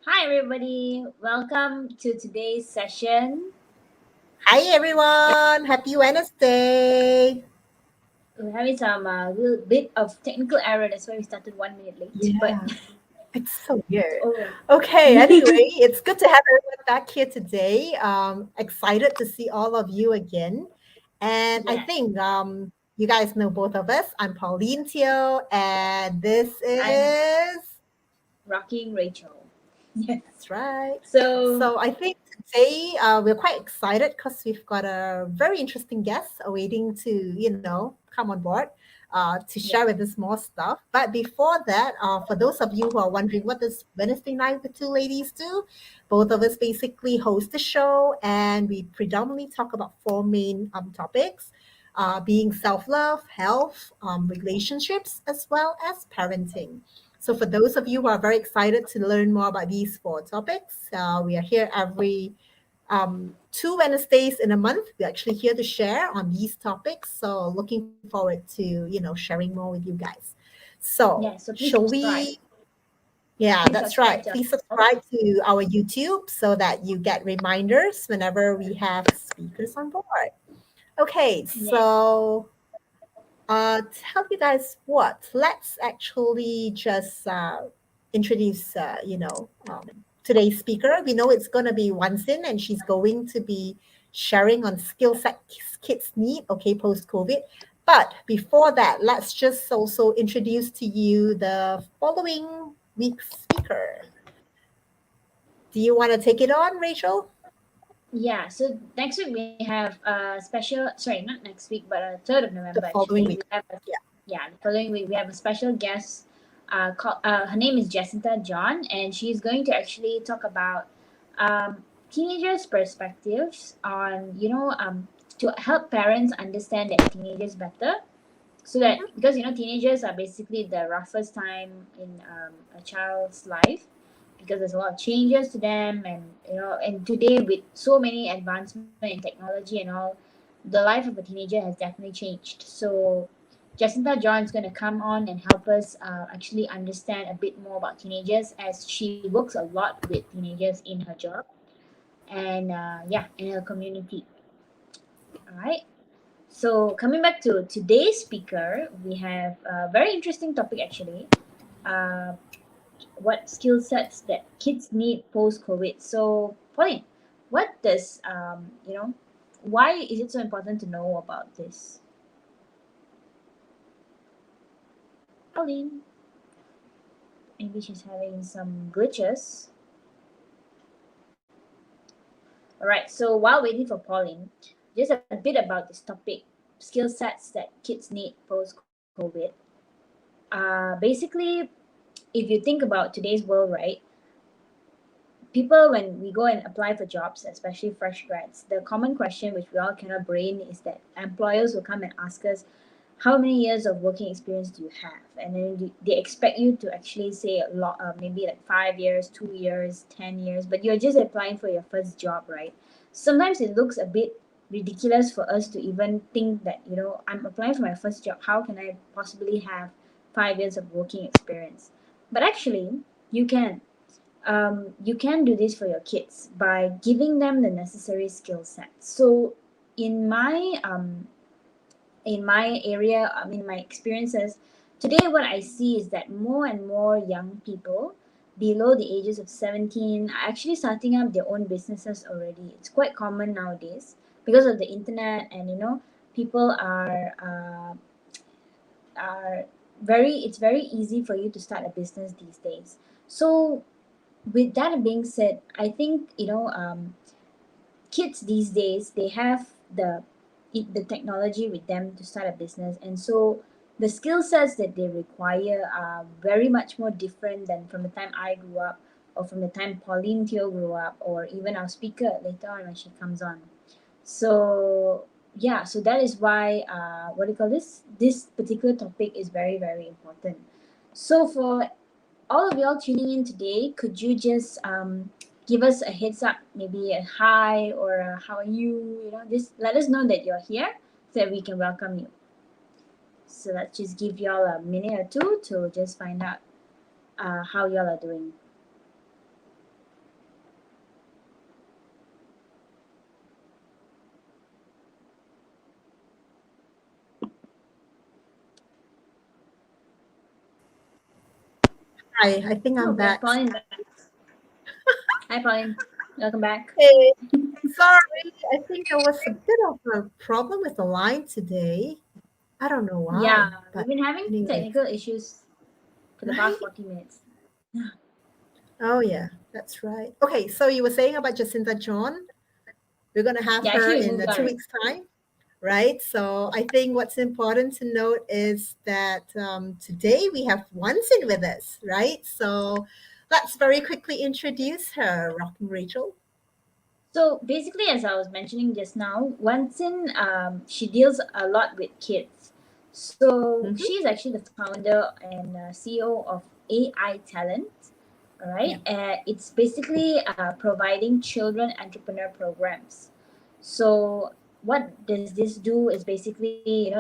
Hi, everybody. Welcome to today's session. Hi everyone, happy Wednesday. We're having some little bit of technical error. That's why we started 1 minute late. But Yeah, it's so weird. oh, Okay, anyway, it's good to have everyone back here today. Excited to see all of you again. And I yes, think you guys know both of us. I'm Pauline Teo, and this I'm is rocking Rachel. Yes. that's right. So So I think today we're quite excited because we've got a very interesting guest awaiting to, come on board to yeah, share with us more stuff. But before that, for those of you who are wondering what does Wednesday night with two ladies do, both of us basically host the show and we predominantly talk about four main topics. Being self love, health, relationships, as well as parenting. So, for those of you who are very excited to learn more about these four topics, we are here every two Wednesdays in a month. We're actually here to share on these topics. So, looking forward to sharing more with you guys. So, yeah. So please shall subscribe. we? Yeah, Please that's subscribe right. to Please us. subscribe to our YouTube so that you get reminders whenever we have speakers on board. Okay, Yeah. so tell you guys what. Let's actually just introduce, today's speaker. We know it's going to be Wuan Xin, and she's going to be sharing on skill set kids need, okay, post COVID. But before that, let's just also introduce to you the following week's speaker. Do you want to take it on, Rachel? Yeah. So next week we have a special. Sorry, not next week, but 3rd of November The actually. following We week. have Yeah. the following week we have a special guest. Her name is Jacinta John, and she's going to actually talk about teenagers' perspectives on to help parents understand their teenagers better, so that Mhm. because teenagers are basically the roughest time in a child's life, because there's a lot of changes to them, and and today with so many advancement in technology and all, the life of a teenager has definitely changed. So Jacinta John is going to come on and help us actually understand a bit more about teenagers, as she works a lot with teenagers in her job, and in her community. All right. So coming back to today's speaker, we have a very interesting topic actually. Uh, what skill sets that kids need post COVID? So Pauline, what does why is it so important to know about this? Pauline, maybe she's having some glitches. All right. So while waiting for Pauline, just a bit about this topic: skill sets that kids need post COVID. Basically, if you think about today's world, right? People, when we go and apply for jobs, especially fresh grads, the common question which we all cannot brain is that employers will come and ask us, how many years of working experience do you have? And then they expect you to actually say a lot, maybe like 5 years, 2 years, 10 years, but you're just applying for your first job, right? Sometimes it looks a bit ridiculous for us to even think that, I'm applying for my first job, how can I possibly have 5 years of working experience? But actually, you can. You can do this for your kids by giving them the necessary skill sets. So in my area, in my experiences today, what I see is that more and more young people below the ages of 17 are actually starting up their own businesses already. It's quite common nowadays because of the internet, and people are very it's very easy for you to start a business these days. So with that being said, I think kids these days, they have the technology with them to start a business, and so the skill sets that they require are very much more different than from the time I grew up, or from the time Pauline Teo grew up, or even our speaker later on when she comes on. So yeah, so that is why what do you call this particular topic is very, very important. So for all of y'all tuning in today, could you just give us a heads up, maybe a hi or a how are you? Just let us know that you're here so that we can welcome you. So let's just give y'all a minute or two to just find out how y'all are doing. Hi, I think I'm Oh, we have back. Pauline back. Hi, Pauline. Welcome back. Hey, sorry. I think there was a bit of a problem with the line today. I don't know Yeah, why, we've but been having anyways, technical issues for the past right? 40 minutes. Oh yeah, that's right. Okay, so you were saying about Jacinta John. We're gonna have Yeah, her actually, we in moved two on. weeks' time, right? So I think what's important to note is that today we have Wuan Xin with us, right? So let's very quickly introduce her, Rocking Rachel. So basically, as I was mentioning just now, Wuan Xin, she deals a lot with kids. So Mm-hmm. she's actually the founder and CEO of AI Talent. All Yeah. right, it's basically providing children entrepreneur programs. So what does this do is basically,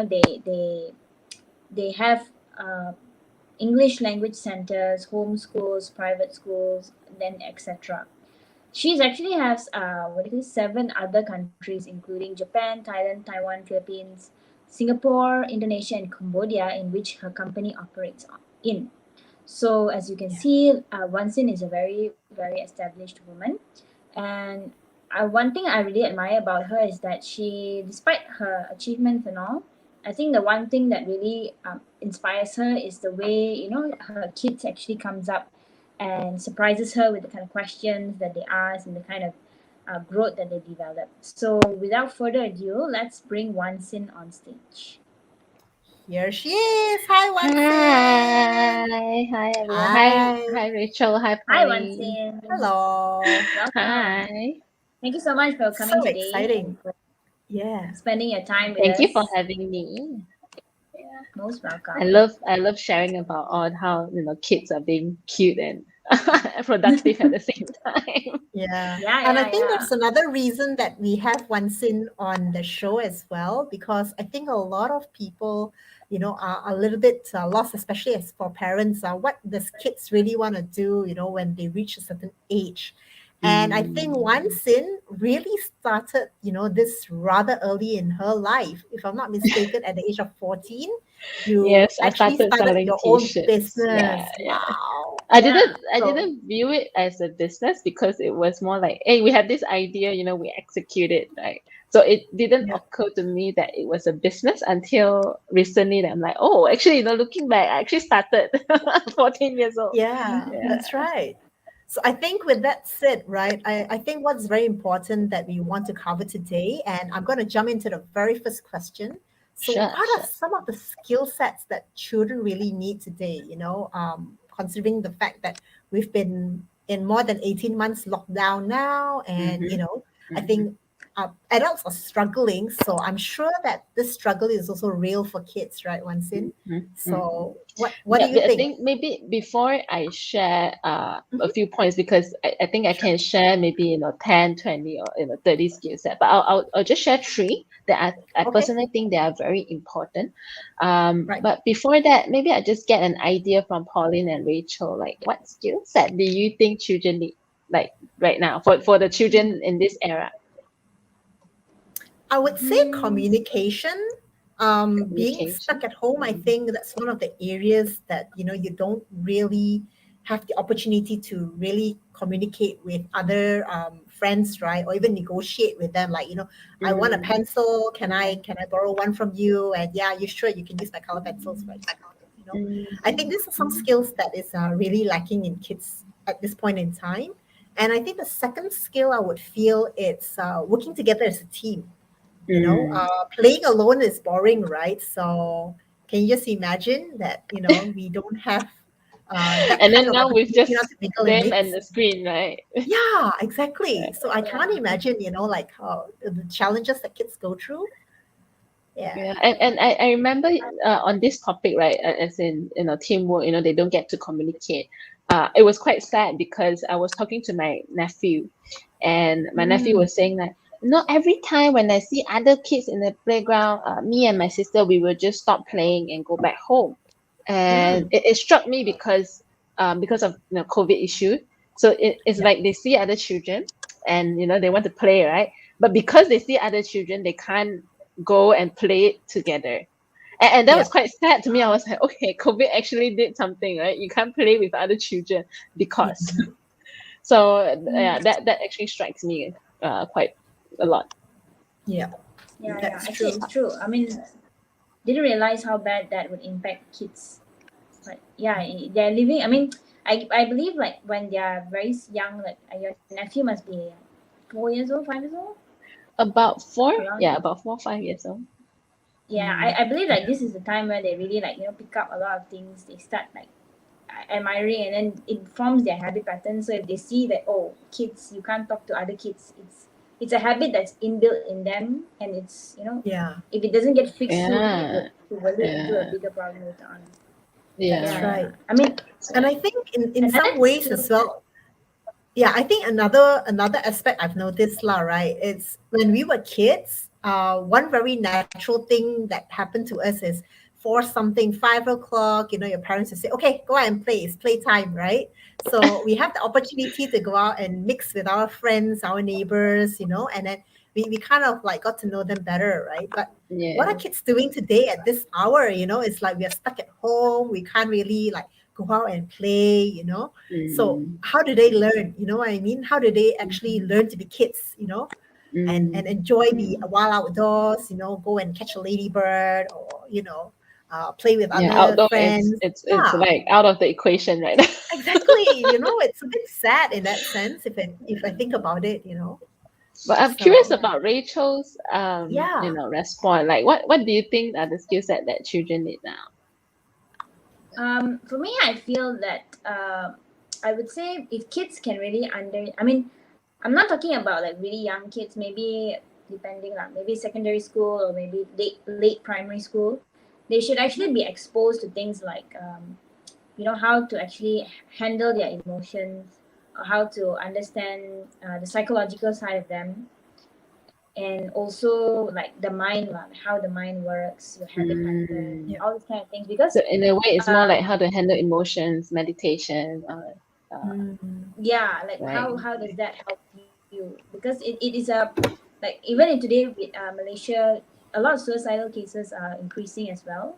they have uh, English language centers, home schools, private schools, then etc. She's actually has seven other countries, including Japan, Thailand, Taiwan, Philippines, Singapore, Indonesia, and Cambodia, in which her company operates in. So as you can Yeah. see, Wansin is a very very established woman, and one thing I really admire about her is that she, despite her achievements and all, I think the one thing that really inspires her is the way her kids actually comes up and surprises her with the kind of questions that they ask and the kind of growth that they develop. So without further ado, let's bring Wansin on stage. Here she is. Hi, Wansin. Hi everyone. Hi. Hi Rachel. Hi Hi Pauline. Wansin, Hello. welcome. Hi. Thank you so much for So coming today and exciting. for Yeah. spending your time with Thank you for us. having me. Yeah. Most I welcome. love sharing about all how kids are being cute and productive at the same time. Yeah. Yeah, And I yeah, think yeah. there's another reason that we have Wansin on the show as well, because I think a lot of people, are a little bit lost, especially as for parents. What does kids really want to do, when they reach a certain age? And I think Mm. Wansin really started, this rather early in her life. If I'm not mistaken, at the age of 14, you Yes, I actually started started selling your own t-shirts. business. Yeah. Wow. I Yeah. didn't I So, didn't view it as a business because it was more like, hey, we have this idea, we execute it, right? So it didn't yeah. occur to me that it was a business until recently that I'm like, oh, actually, looking back, I actually started 14 years old. Yeah, Yeah, that's right. So I think with that said, right, I think what's very important that we want to cover today, and I'm going to jump into the very first question. So sure, what are sure. some of the skill sets that children really need today, considering the fact that we've been in more than 18 months lockdown now, and, Mm-hmm, I mm-hmm. think adults are struggling. So I'm sure that this struggle is also real for kids, right, Wansin? Mm-hmm, mm-hmm. So what do Yeah, you but I think? think maybe before I share a Mhm. few points, because I think I Sure. can share maybe 10, 20, or 30 skill set, but I'll just share three that I Okay. personally think they are very important. Right. But before that, maybe I just get an idea from Pauline and Rachel, like what skill set do you think children need, like right now, for the children in this era? I would say Hmm. communication. Being stuck Communication. at home, I Mm, think that's one of the areas that you don't really have the opportunity to really communicate with other friends, right? Or even negotiate with them. Like, I want a mm, pencil. Can I borrow one from you? And yeah, you sure you can use my color pencils, for example. I think mm, these are some skills that is really lacking in kids at this point in time. And I think the second skill I would feel it's working together as a team. mm. Playing alone is boring, right? So can you just imagine that, we don't have that And kind then of now with opportunity not just to mingle and them and mix? the screen, right? Yeah, exactly. So I can't Yeah. imagine, like the challenges that kids go through. Yeah. Yeah, and I remember on this topic, right, as in teamwork, they don't get to communicate. It was quite sad because I was talking to my nephew, and my nephew Mm. was saying that, every time when I see other kids in the playground, me and my sister, we will just stop playing and go back home, and Mm, it struck me because of COVID issue. So it's yeah. like they see other children, and they want to play, right? But because they see other children, they can't go and play it together. And that Yeah. was quite sad to me. I was like, okay, COVID actually did something, right? You can't play with other children Yeah. because. So yeah, Mm. that actually strikes me quite a lot. Yeah. Yeah. That's Actually, true. it's true. I mean, didn't realize how bad that would impact kids. But yeah, they're living. I mean, I believe like when they are very young, like your nephew must be 4 years old, 5 years old, About four, around yeah, there. about 4 or 5 years old. Yeah, Mm. I believe like this is the time where they really like pick up a lot of things. They start like admiring, and then it forms their habit pattern. So if they see that, oh, kids, you can't talk to other kids, it's a habit that's inbuilt in them, and it's Yeah. if it doesn't get fixed soon, it Yeah, would lead into a yeah, bigger problem later on. That's yeah. Yeah. right. I mean, That's And right. I think in another some ways skill as set. well, yeah, I think another aspect I've noticed lah, right? It's when we were kids, one very natural thing that happened to us is for something 5 o'clock, your parents would say, okay, go out and play. It's playtime, right? So we have the opportunity to go out and mix with our friends, our neighbors, and then we kind of like got to know them better, right? But what are Yeah. kids doing today at this hour? It's like we are stuck at home. We can't really like go out and play. So Mm, how do they learn? You know what I mean? How do they actually mm, learn to be kids? And mm. enjoy the Mm. wild outdoors. Go and catch a ladybird, or play with Yeah, other outdoor is friends. it's Yeah, like out of the equation right now. exactly. It's a bit sad in that sense if I think about it. But I'm curious So about Rachel's yeah, response. Like what do you think are the skill set that children need now? For me, I feel that I would say if kids can really I mean, I'm not talking about like really young kids. Maybe depending on maybe secondary school or maybe late primary school, they should actually be exposed to things like how to actually handle their emotions, or how to understand the psychological side of them, and also like the mind, how the mind works, your habit pattern, yeah, Mm. all these kind of things. Because So in a way, it's more like um, how to handle emotions, meditation, mm, yeah, like right? how does that help you? Because it is a like even in today with Malaysia, a lot of suicidal cases are increasing as well,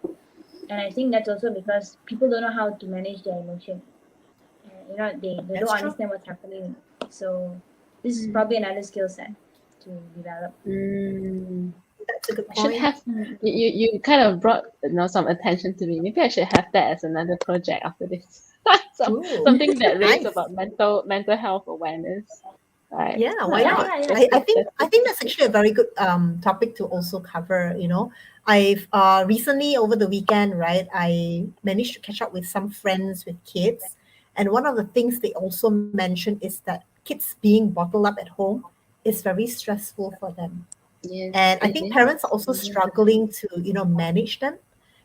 and I think that's also because people don't know how to manage their emotion. They don't that's true. understand what's happening. So this is Mm. probably another skill set to develop. Mm. That's a good I should point. have you kind of brought some attention to me. Maybe I should have that as another project after this. Ooh, Something that raised nice. about mental health awareness. Right. Yeah, why Huh, Yeah, not? yeah, yeah. that's I good. think That's I good. think that's actually a very good topic to also cover. I've recently over the weekend, right, I managed to catch up with some friends with kids, and one of the things they also mentioned is that kids being bottled up at home is very stressful for them. Yes, And I it think is. parents are also Mhm. struggling to manage them,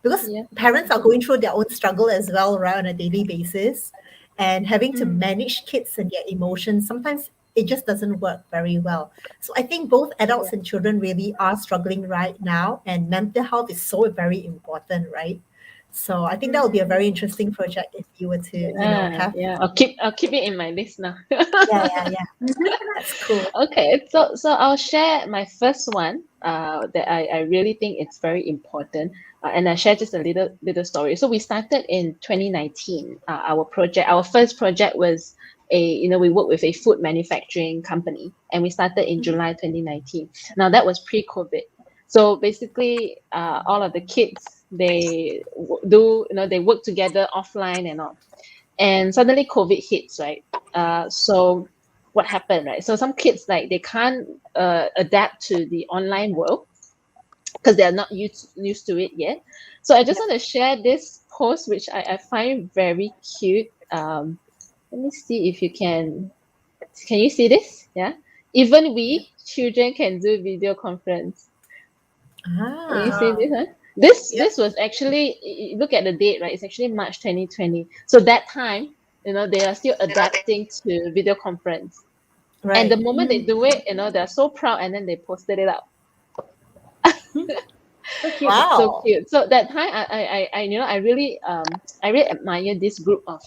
because Yeah. parents are going through their own struggle as well, right, on a daily basis, and having to Mm. manage kids and their emotions, sometimes it just doesn't work very well. So I think both Yeah. adults and children really are struggling right now, and mental health is so very important, right? So I think that would be a very Mm-hmm. interesting project if you were to Yeah, have. yeah. I'll keep it in my list now. Yeah, that's cool. Okay, so I'll share my first one that I really think it's very important, and I share just a little story. So we started in 2019. Our first project was we worked with a food manufacturing company, and we started in July 2019. Now that was pre-COVID. So basically, all of the kids they work together offline and all, and suddenly COVID hits, right? So what happened, right? So some kids like they can't adapt to the online world because they are not used to it yet. So I just Yep. want to share this post which I find very cute. Let me see if you can you see this? Yeah. Even Yep. we children can do video conference. Can you Ah, see Wow. this one? This yep. was actually look at the date, right? It's actually March 2020. So that time, they are still adapting to video conference. And the Right. moment they do it, they're so proud and then they posted it up. So cute. It's so Wow. cute. So that time I really admire this group of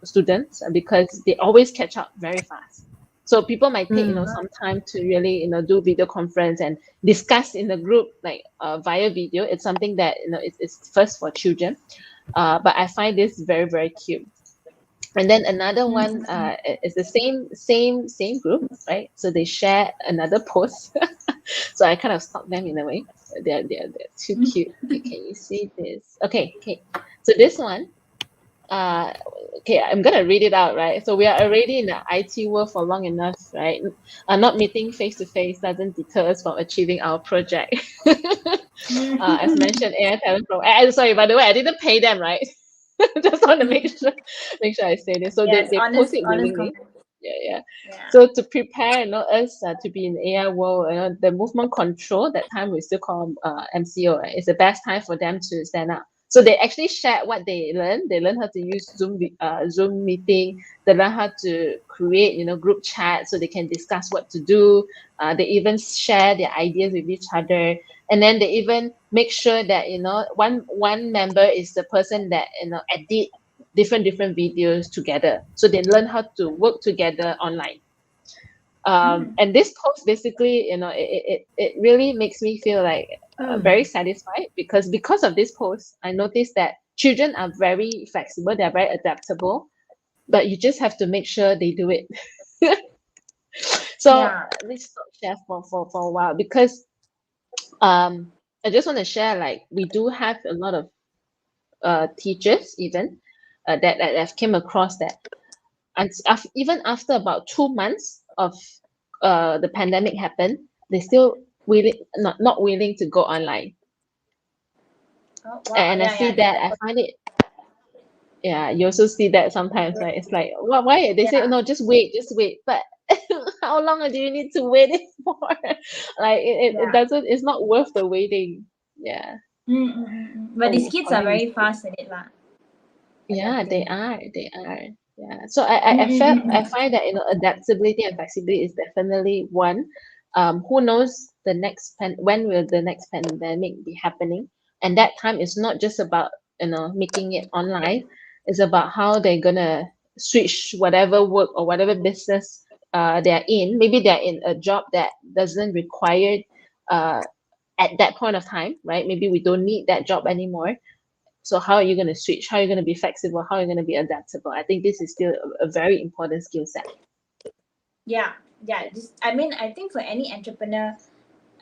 students because they always catch up very fast. So people might take, Mm. some time to really, do video conference and discuss in the group, like via video. It's something that, it's first for children. But I find this very, very cute. And then another one is the same group, right? So they share another post. So I kind of stalk them in a way. They're too cute. Okay, can you see this? Okay. So this one, okay, I'm gonna read it out, right? So we are already in the IT world for long enough, right? Not meeting face to face doesn't deter us from achieving our project. As mentioned, AI talent from. Sorry, by the way, I didn't pay them, right? Just want to make sure I say this. So Yes, they post it honest willingly. comment. Yeah. Yeah. So to prepare, us to be in AI world, the movement control, that time we still call MCO, right? It's the best time for them to stand up. So they actually share what they learn. They learn how to use Zoom meeting. They learn how to create, group chat so they can discuss what to do. They even share their ideas with each other, and then they even make sure that one member is the person that edit different videos together, so they learn how to work together online. And this post basically, it really makes me feel like very satisfied, because of this post, I noticed that children are very flexible, they're very adaptable, but you just have to make sure they do it. So Yeah. let's stop share for a while, because I just want to share, like, we do have a lot of teachers even that have came across that, and even after about 2 months of the pandemic happened, they still not willing to go online. Oh wow. And I see Yeah. that, I find it, yeah, you also see that sometimes, right? It's like, why they say, Yeah. no, just wait, but how long do you need to wait it for? Like, it Yeah. doesn't, it's not worth the waiting. Yeah. But these Oh, kids are Pauline is very fast at it, lah. Yeah, they Adapting. are. They are. Yeah. So I find that, adaptability and flexibility is definitely one. Who knows when will the next pandemic be happening? And that time is not just about, making it online. It's about how they're gonna switch whatever work or whatever business they're in. Maybe they're in a job that doesn't require uh at that point of time, right? Maybe we don't need that job anymore. So how are you going to switch? How are you going to be flexible? How are you going to be adaptable? I think this is still a very important skill set. Yeah. Yeah. Just I mean, I think for any entrepreneur,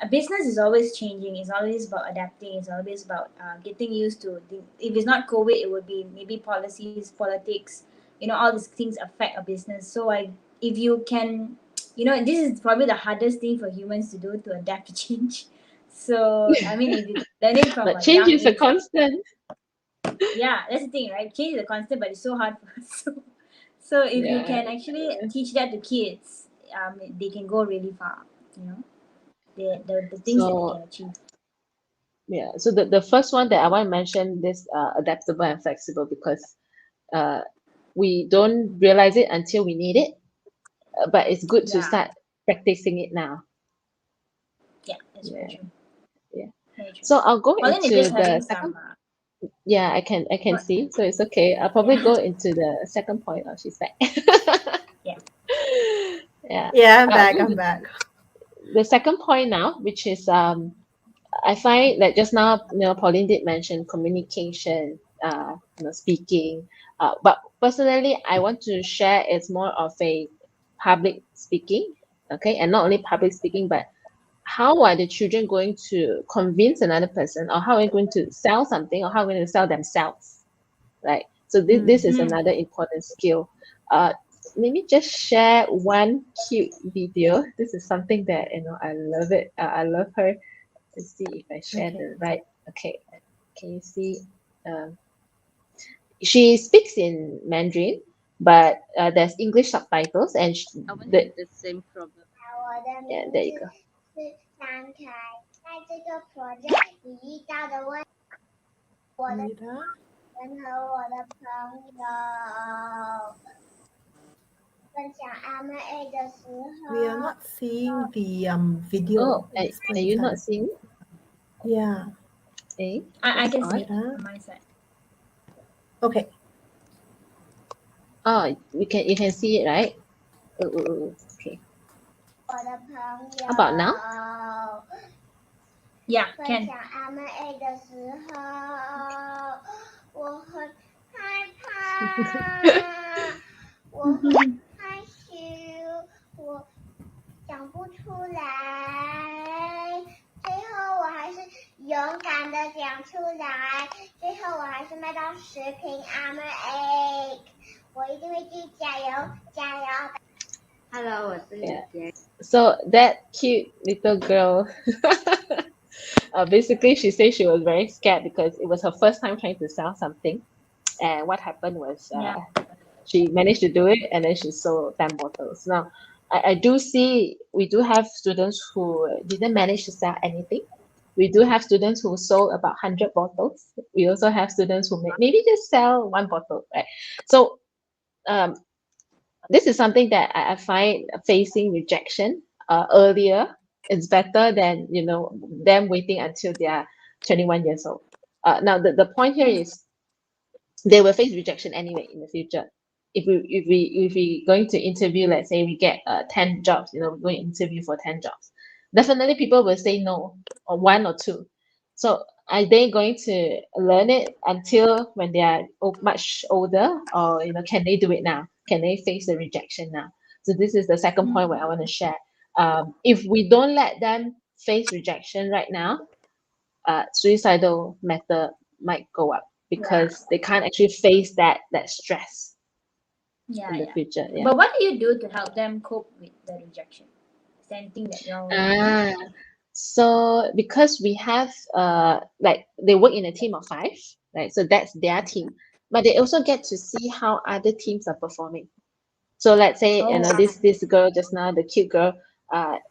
a business is always changing. It's always about adapting. It's always about getting used to. If it's not COVID, it would be maybe policies, politics. All these things affect a business. So if you can, this is probably the hardest thing for humans to do, to adapt to change. So I mean, if you can learn it from But a change young is a age, constant. yeah, that's the thing, right? Change is a constant, but it's so hard for us. So if you Yeah. can actually teach that to kids, they can go really far. You know, the things that they So can achieve. yeah. So the first one that I want to mention, this adaptable and flexible, because uh we don't realize it until we need it. But it's good to Yeah, start practicing it now. yeah, that's very Yeah. true. Yeah. Very true. So I'll go Colin is into just the having second. some. Yeah, I can What? see. So it's okay. I'll probably Yeah, go into the second point. Oh, she's back. yeah. Yeah. Yeah, I'm back. Uh, I'm back. the second point now, which is, I find that just now, Pauline did mention communication, speaking. But personally, I want to share, it's more of a public speaking, okay, and not only public speaking, but how are the children going to convince another person, or how are they going to sell something, or how are they going to sell themselves, right? So this is Mm. another important skill. Uh, Let me just share one cute video. This is something that, I love it. I love her. Let's see if I share Okay. the right. Okay, can you see? Um, she speaks in Mandarin, but there's English subtitles, and the same problem. Yeah, there you go. 你的，We are not seeing the video Oh, at this are point in you not time. seeing it? Yeah. Eh, I that's can see odd. it on my side. Okay. Oh, you can see it, right? Okay. How about now? Yeah, can. 分享阿妹 A 的时候，我很害怕，我很害羞，我讲不出来。最后我还是勇敢的讲出来，最后我还是卖到10瓶阿妹 A， 我一定会继续加油加油。Hello， 我是雨洁。So that cute little girl, basically she said she was very scared because it was her first time trying to sell something. And what happened was she managed to do it and then she sold 10 bottles. Now, I do see, we do have students who didn't manage to sell anything. We do have students who sold about 100 bottles. We also have students who maybe just sell 1 bottle, right? So this is something that I find facing rejection earlier. It's better than, them waiting until they are 21 years old. Now, the point here is they will face rejection anyway in the future. If we going to interview, let's say we get 10 jobs, we're going to interview for 10 jobs. Definitely people will say no, or 1 or 2. So are they going to learn it until when they are much older, or can they do it now? Can they face the rejection now? So this is the second point where I want to share. If we don't let them face rejection right now, suicidal matter might go up because they can't actually face that stress in the future. Yeah. But what do you do to help them cope with the rejection? Is there anything that you're So because we have like they work in a team of 5, right? So that's their team, but they also get to see how other teams are performing. So let's say this girl just now, the cute girl,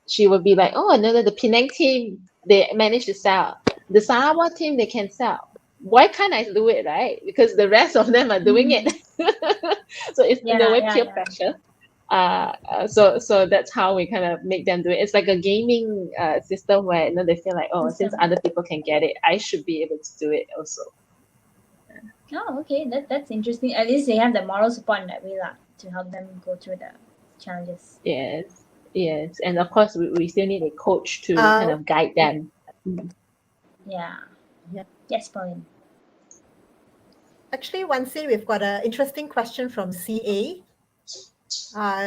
she will be like, oh, no, the Penang team, they managed to sell. The Sarawak team, they can sell. Why can't I do it, right? Because the rest of them are doing it. So it's in a way peer pressure. So that's how we kind of make them do it. It's like a gaming system where they feel like, oh, since other people can get it, I should be able to do it also. Oh, okay. That's interesting. At least they have the moral support in that way to help them go through the challenges. Yes. And of course, we still need a coach to kind of guide them. Yeah. Yes, Pauline. Actually, Wuan Xin, we've got an interesting question from CA.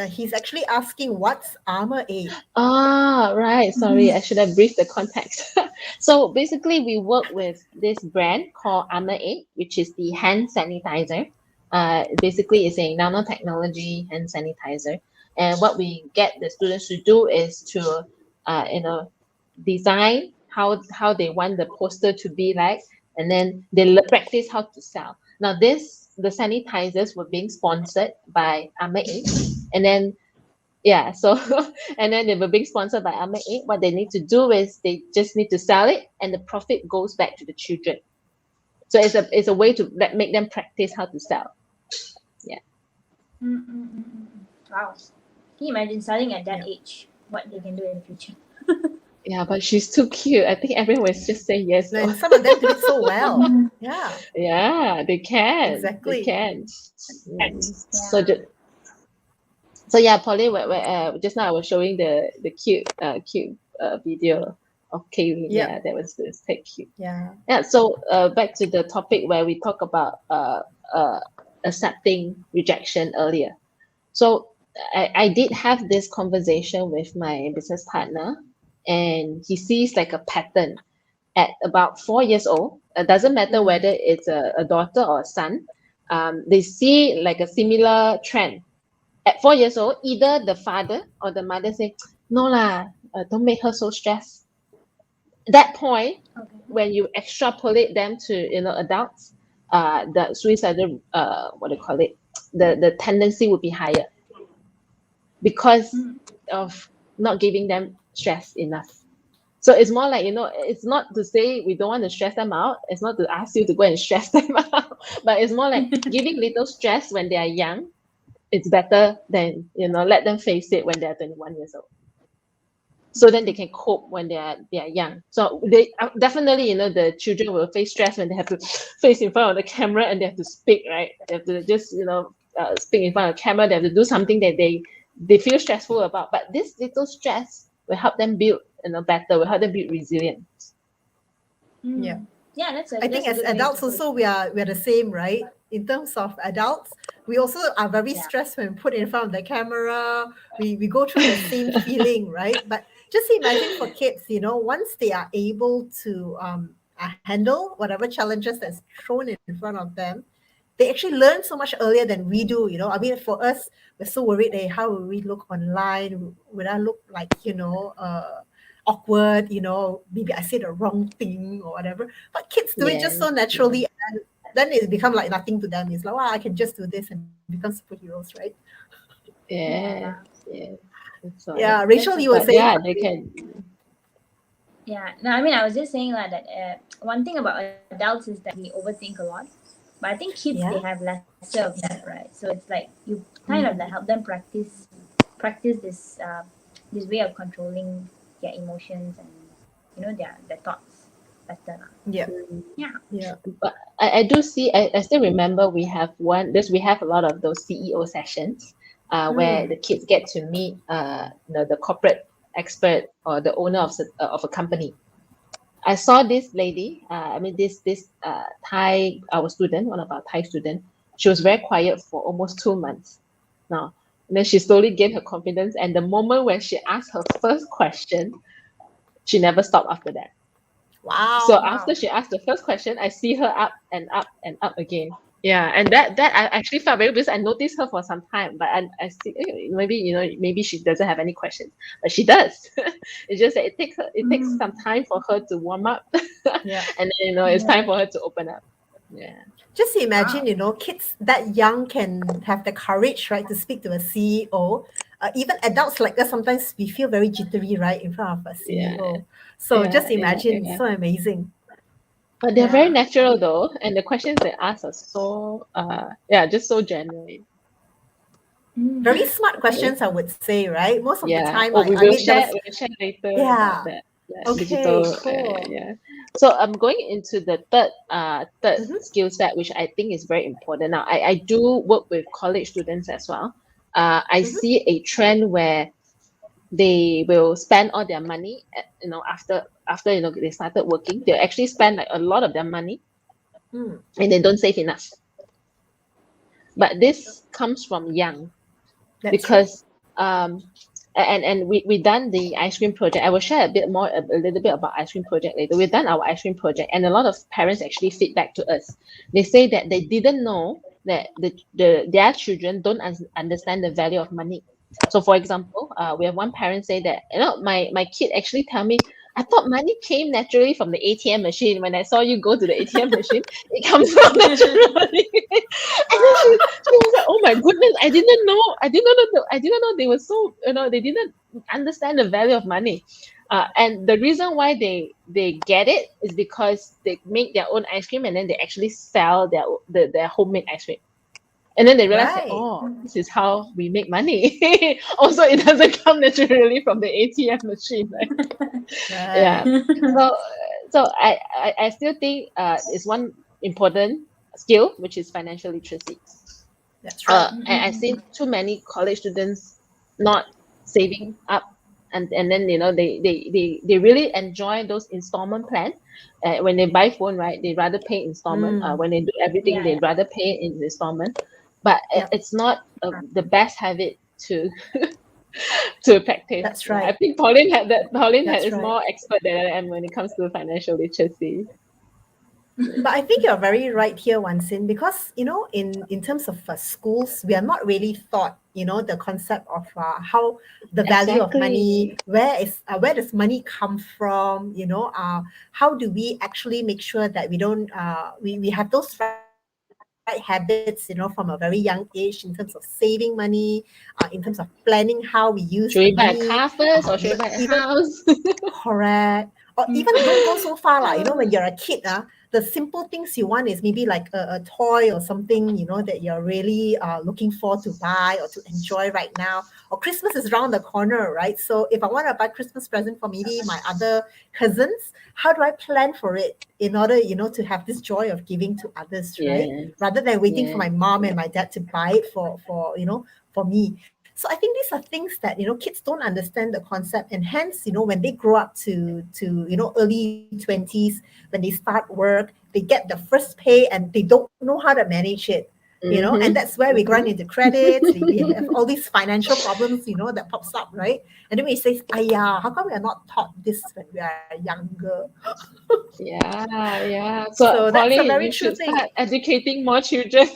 He's actually asking, what's Armor 8? Right. Sorry, I should have briefed the context. So basically, we work with this brand called Armor 8, which is the hand sanitizer. Basically, it's a nanotechnology hand sanitizer. And what we get the students to do is to, design how they want the poster to be like, and then they practice how to sell. Now, the sanitizers were being sponsored by Armor 8, and then and then they were being sponsored by Armor 8. What they need to do is they just need to sell it, and the profit goes back to the children. So it's a way to make them practice how to sell. Yeah. Wow. Can you imagine selling at that age? What they can do in the future? Yeah, but she's too cute. I think everyone will just say yes. And some of them do it so well. Yeah. Yeah, they can. Exactly. They can. Yeah. So yeah, Pauline, just now I was showing the cute video of Kaylin. Yeah, that was quite cute. Yeah. So back to the topic where we talk about accepting rejection earlier. So I did have this conversation with my business partner, and he sees like a pattern at about 4 years old. It doesn't matter whether it's a daughter or a son. They see like a similar trend. At 4 years old, either the father or the mother say, no lah, don't make her so stressed. That point, when you extrapolate them to adults, the suicidal the tendency would be higher because of not giving them stress enough. So it's more like, it's not to say we don't want to stress them out. It's not to ask you to go and stress them out, but it's more like giving little stress when they are young. It's better than, let them face it when they're 21 years old. So then they can cope when they are young. So they definitely, the children will face stress when they have to face in front of the camera and they have to speak, right? They have to just, speak in front of the camera. They have to do something that they they feel stressful about. But this little stress will help them build, better, will help them build resilience. Yeah. Yeah, that's a I think that's a as good way to adults put also we're the same, right? In terms of adults, we also are very Yeah. stressed when put in front of the camera. We go through the same feeling, right? But just imagine for kids, once they are able to handle whatever challenges that's thrown in front of them, they actually learn so much earlier than we do. I mean, for us, we're so worried. Hey, how will we look online? Would I look like awkward? Maybe I said the wrong thing or whatever. But kids do it just so Yes, naturally, and then it become like nothing to them. It's like, wow, I can just do this and become superheroes, right? yes, Yeah. yes. That's why. Yeah, Rachel, you were But saying yeah, they something? can. Yeah. No, I mean, I was just saying that one thing about adults is that we overthink a lot, but I think kids they Yeah. have lesser of that, right? So it's like you kind of like help them practice this way of controlling their emotions and their thoughts better. Yeah. Mm. Yeah. Yeah. But I do see, I still remember we have we have a lot of those CEO sessions where the kids get to meet the corporate expert or the owner of a company. I saw this lady, this Thai, our student, one of our Thai students, she was very quiet for almost 2 months now. And then she slowly gained her confidence. And the moment when she asked her first question, she never stopped after that. So Wow. after she asked the first question, I see her up and up and up again. Yeah, and that I actually felt very because I noticed her for some time, but I see maybe she doesn't have any questions, but she does. It's just that it takes some time for her to warm up, Yeah. and then it's time for her to open up. Yeah, Just imagine, Wow. kids that young can have the courage, right, to speak to a CEO. Even adults like us, sometimes we feel very jittery, right, in front of a yeah, CEO. So just imagine, it's yeah. so amazing. But they're very Yeah. natural though, and the questions they ask are so just so genuine. Very smart questions, I would say, right? Most of the Yeah. time, Oh, I mean, there was, we will share later about yeah, that. Yeah, okay, digital. cool. Yeah. So I'm going into the third Mm-hmm, skill set, which I think is very important. Now, I do work with college students as well. I mm-hmm, see a trend where they will spend all their money, after they started working, they actually spend like a lot of their money, mm, and they don't save enough. But this comes from young that's true. because and we done the ice cream project. I will share a little bit about ice cream project later. We've done our ice cream project, and a lot of parents actually feedback to us. They say that they didn't know that their children don't understand the value of money. So for example, we have one parent say that my kid actually tell me, I thought money came naturally from the ATM machine. When I saw you go to the ATM machine, it comes out naturally. And then she was like, "Oh my goodness, I didn't know they were so they didn't understand the value of money." And the reason why they get it is because they make their own ice cream and then they actually sell their homemade ice cream. And then they realize that, Right, oh, this is how we make money. Also, it doesn't come naturally from the ATM machine, right? Yeah. right. So, I still think it's one important skill, which is financial literacy. That's right. I've seen too many college students not saving up, and then they really enjoy those installment plans. When they buy phone, right, they rather pay installment. Mm, When they do everything, Yeah. they rather pay in installment. But yeah, it's not the best habit to to practice. that's Yeah, I right. think Pauline had that. That's Is right. more expert than I am when it comes to financial literacy. But I think you're very right here, Wan Xin, because in terms of schools, we are not really taught, the concept of how the value of money, Exactly. where does money come from, how do we actually make sure that we don't we have those right habits, from a very young age in terms of saving money, in terms of planning how we use the Should money, we buy a car first, or should we even buy a house? correct. Or even don't go so far, like, when you're a kid, the simple things you want is maybe like a toy or something, that you're really looking for to buy or to enjoy right now. Or Christmas is around the corner, right? So if I want to buy Christmas present for maybe my other cousins, how do I plan for it in order, to have this joy of giving to others, right? Yes, Rather than waiting for yes, my mom and yes. my dad to buy it for me. So I think these are things that, kids don't understand the concept, and hence, when they grow up to early 20s, when they start work, they get the first pay and they don't know how to manage it. And Mhm. that's where we run into credits. We have all these financial problems, that pops up, right? And then we say, "Aya, how come we are not taught this when we are younger?" Yeah. So So that's a Polly, very you true should thing. start educating more children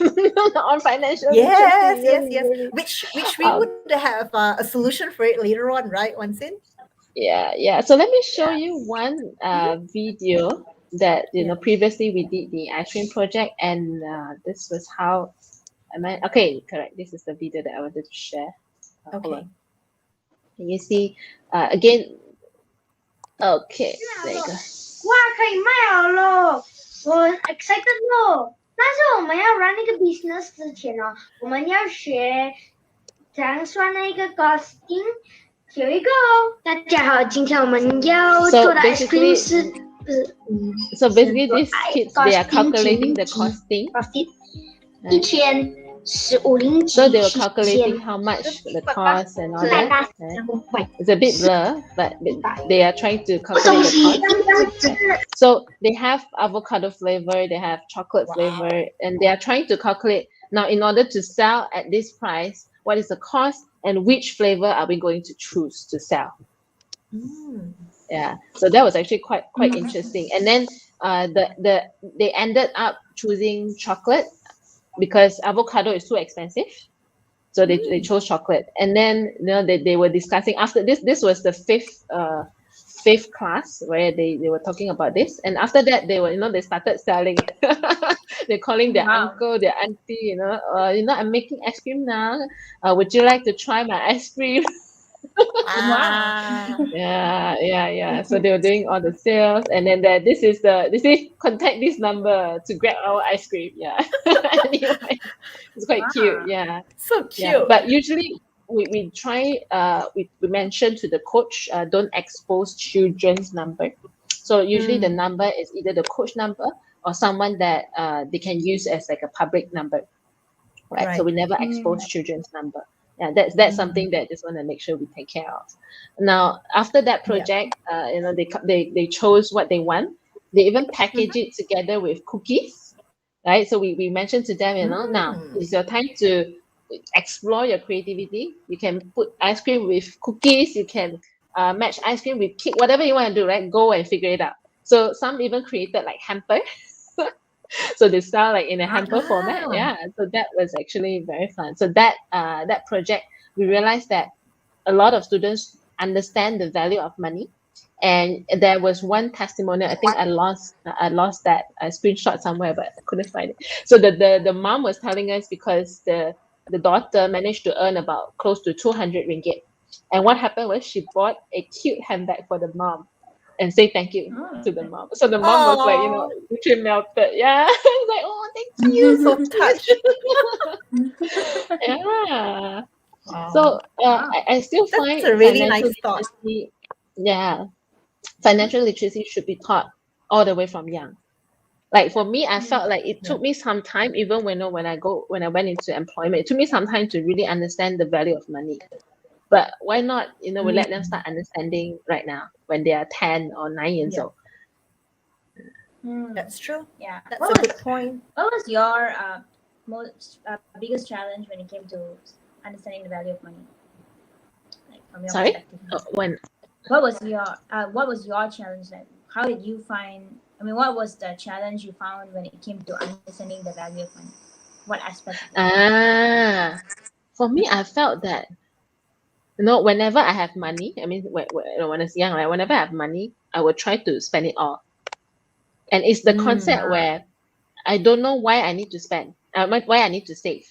on financial Yes, literacy. yes, Really, yes. really. Which we Um, would have a solution for it later on, right, Wan Xin? yeah. So let me show Yeah. you one Mhm. video that Yeah. previously we did the ice cream project, and this was how. Am I okay? Correct. This is the video that I wanted to share. Hold on. Okay. Can you see? Again. Okay. There you go. 哇，可以卖好了，我 excited 了。但是我们要 run 那个 business 之前哦，我们要学怎样算那个 costing。有一个哦，大家好，今天我们要 So 做的 ice cream basically, 是，so basically, 做 these kids they are calculating the 0.9 costing. profit，一 Right? 天15.0 So they were 期 calculating 间， how much the 爸爸 cost and all 再 that. 打 Right? 500。 It's a bit blur, but they are trying to 什么东 calculate the 西？ cost. 刚刚是 So they have avocado flavor, they have chocolate Wow. flavor, and they are trying to calculate now in order to sell at this price, what is the cost and which flavor are we going to choose to sell? Mm. Yeah, so that was actually quite interesting. And then they ended up choosing chocolate because avocado is too expensive. So they chose chocolate. And then they were discussing after this was the fifth class where they were talking about this. And after that they were they started selling. They're calling their Wow. uncle, their auntie, I'm making ice cream now. Would you like to try my ice cream? Wow. Yeah. So they were doing all the sales, and then this is they say contact this number to grab our ice cream. Yeah. Anyway, it's quite cute. Wow. Yeah. So cute. Yeah. But usually we try we mention to the coach don't expose children's number. So usually the number is either the coach number or someone that they can use as like a public number. Right. So we never expose children's number. Yeah, that's something that I just want to make sure we take care of. Now, after that project, they chose what they want. They even package it together with cookies, right? So we mentioned to them, now it's your time to explore your creativity. You can put ice cream with cookies. You can match ice cream with cake, whatever you want to do, right? Go and figure it out. So some even created like hamper. So they sell like in a hamper format. Yeah. So that was actually very fun. So that project, we realized that a lot of students understand the value of money. And there was one testimonial. I think I lost that screenshot somewhere, but I couldn't find it. So the mom was telling us because the daughter managed to earn about close to 200 ringgit. And what happened was she bought a cute handbag for the mom and say thank you to the mom. So the mom was like, literally melted. Yeah. It's like, oh, thank you. So touched. Yeah. Wow. So I still find That's a really financial nice thought. literacy, financial literacy should be taught all the way from young. Like for me, I felt like it took me some time, even when I went into employment, it took me some time to really understand the value of money. But why not, we let them start understanding right now when they are 10 or 9 years old. That's true. Yeah. That's a good point. What was your most biggest challenge when it came to understanding the value of money? Like from your Sorry? perspective. When? What was your challenge then? How did you find? I mean, what was the challenge you found when it came to understanding the value of money? What aspect? For me, I felt that whenever I have money, I mean, when I was young, right, whenever I have money, I would try to spend it all. And it's the concept where I don't know why I need to spend, why I need to save.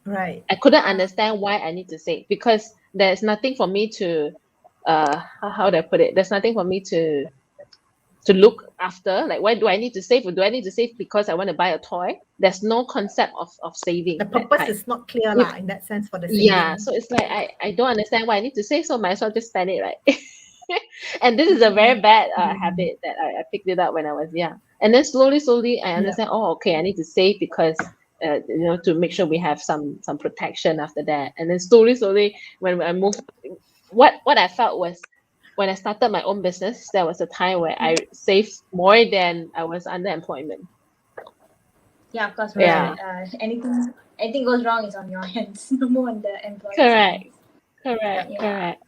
Right. I couldn't understand why I need to save because there's nothing for me to, how do I put it? There's nothing for me to look after. Like, why do I need to save? Or do I need to save because I want to buy a toy? There's no concept of saving. The purpose is not clear in that sense for the saving. Yeah, so it's like I don't understand why I need to save, so might as well just spend it, right? And this is a very bad habit that I picked it up when I was young. And then slowly I understand, okay, I need to save because to make sure we have some protection after that. And then slowly, when I moved, what I felt was when I started my own business, there was a time where I saved more than I was under employment. Yeah, of course. Yeah. Anything goes wrong is on your hands, no more on the employer's Correct. hands. Correct. Yeah. Correct.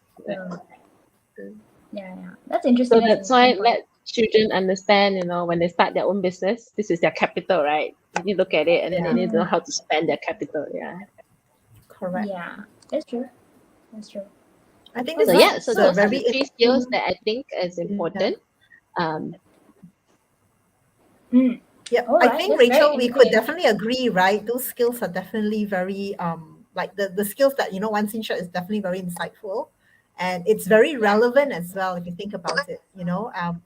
So, yeah. That's interesting. So that's why let children understand, when they start their own business, this is their capital, right? You need to look at it and then they need to know how to spend their capital. Yeah. Correct. Yeah, that's true. I think this So is yeah, so those are very the 3 skills that I think is important. Yeah, All I right, think that's very Rachel, we could interesting. definitely agree, right? Those skills are definitely very like the skills that Wuan Xin shared is definitely very insightful, and it's very relevant as well if you think about it.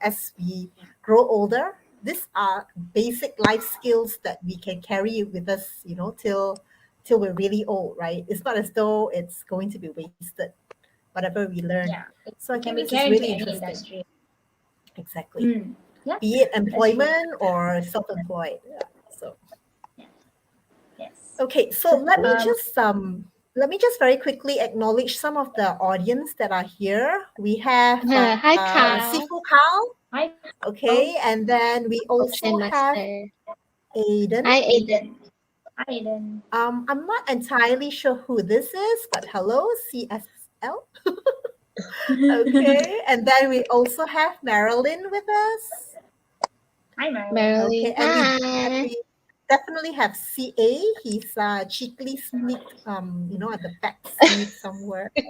As we grow older, these are basic life skills that we can carry with us, till we're really old, right? It's not as though it's going to be wasted, whatever we learn. Yeah, So I it can think be this is carried really into any interesting. industry. Exactly. Yeah. Be it employment or self-employed. Yeah. So Yes. okay, so let me just very quickly acknowledge some of the audience that are here. We have Hi, Carl. Sifu Carl. Hi. Okay, and then we also have Master. Aiden. Hi, Aiden. Hi, Aiden. I'm not entirely sure who this is, but hello, CSL. Okay, and then we also have Marilyn with us. Hi, Marilyn. Marilyn. Okay, and we definitely have CA. He's cheekily sneaked, at the back seat somewhere. So